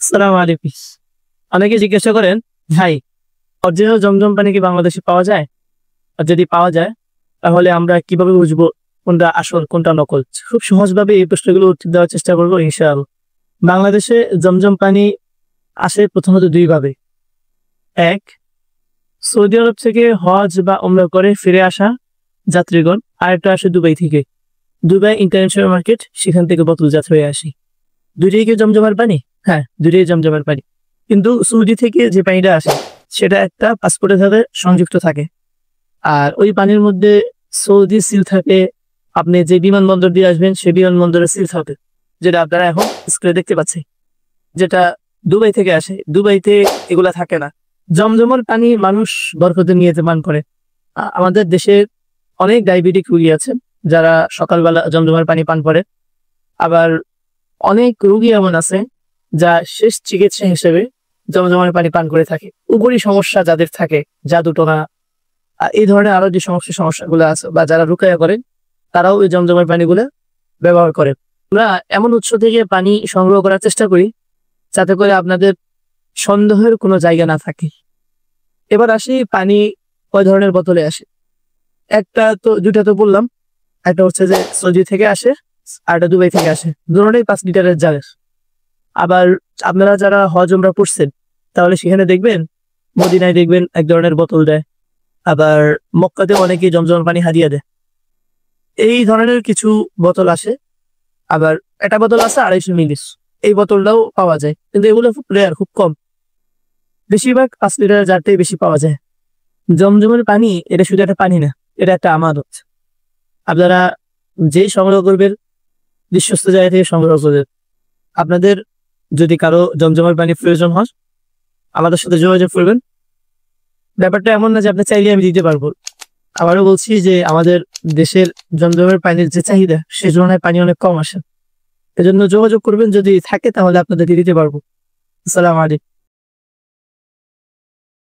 সালাম আলাইকুম। অনেকে জিজ্ঞাসা করেন, ভাই অরিজিনাল জমজম পানি কি বাংলাদেশে পাওয়া যায়? আর যদি পাওয়া যায় তাহলে আমরা কিভাবে বুঝবো কোনটা আসল কোনটা নকল? খুব সহজভাবে এই প্রশ্নগুলো উত্তর দেওয়ার চেষ্টা করবো ইনশাআল্লাহ। বাংলাদেশে জমজম পানি আসে প্রথমত দুই ভাবে। এক, সৌদি আরব থেকে হজ বা ওমরা করে ফিরে আসা যাত্রীগণ। আরেকটা আসে দুবাই থেকে। দুবাই ইন্টারন্যাশনাল মার্কেট, সেখান থেকে বোতলজাত হয়ে আসে। দুইটাই কি জমজমের পানি? হ্যাঁ, দুইটাই জমজমের পানি। কিন্তু সৌদি থেকে যে পানিটা আসে সেটা একটা পাসপোর্টের সাথে সংযুক্ত থাকে। আর ওই পানির মধ্যে সৌদি সিল থাকে। আপনি যে বিমানবন্দর দিয়ে আসবেন সেই বিমানবন্দরের সিল থাকে, যেটা আপনারা এখন স্ক্রিনে দেখতে পাচ্ছেন। যেটা দুবাই থেকে আসে, দুবাইতে এগুলা থাকে না। জমজমের পানি মানুষ বরকতের নিয়তে পান করে। আমাদের দেশে অনেক ডায়াবেটিক রোগী আছেন যারা সকালবেলা জমজমের পানি পান করে। আবার অনেক রোগী এমন আছে যা শেষ চিকিৎসা হিসেবে জমজমের পানি পান করে থাকে। উপরই সমস্যা যাদের থাকে, জাদুটোনা এই ধরনের আরো যে সমস্যাগুলো আছে বা যারা রুকায়া করেন তারাও এই জমজমের পানিগুলো ব্যবহার করে। আমরা এমন উৎস থেকে পানি সংগ্রহ করার চেষ্টা করি যাতে করে আপনাদের সন্দেহের কোনো জায়গা না থাকে। এবার আসি, পানি কয় ধরনের বোতলে আসে। দুইটা তো বললাম। একটা হচ্ছে যে সৌদি থেকে আসে, আর একটা দুবাই থেকে আসে। দুটোটাই 5 লিটারের জারের। আবার আপনারা যারা হজ ওমরা করছেন তাহলে সেখানে দেখবেন, মদিনায় দেখবেন এক ধরনের বোতল দেয়। আবার মক্কাতে অনেকে জমজম পানি হাদিয়া দেয়। এই ধরনের কিছু বোতল আসে। আবার একটা বোতল আছে 250 মিলির, এই বোতলটাও পাওয়া যায়, কিন্তু এগুলো খুব রেয়ার, খুব কম। বেশিরভাগ 5 লিটারের জারটাই বেশি পাওয়া যায়। জমজমের পানি এটা শুধু একটা পানি না, এটা একটা আমানত। আপনারা যেই সংগ্রহ করবেন বিশ্বস্ত জায়গা থেকে সংগ্রহ করবেন। আপনাদের যদি কারো জমজমের পানি প্রয়োজন হয় আমাদের সাথে যোগাযোগ করবেন। ব্যাপারটা এমন না যে আপনি চাইলে আমি দিতে পারবো। আবারও বলছি যে আমাদের দেশের জমজমের পানির যে চাহিদা সে তুলনায় পানি অনেক কম আসে। এজন্য যোগাযোগ করবেন, যদি থাকে তাহলে আপনাদেরকে দিতে পারবো। আসসালামু আলাইকুম।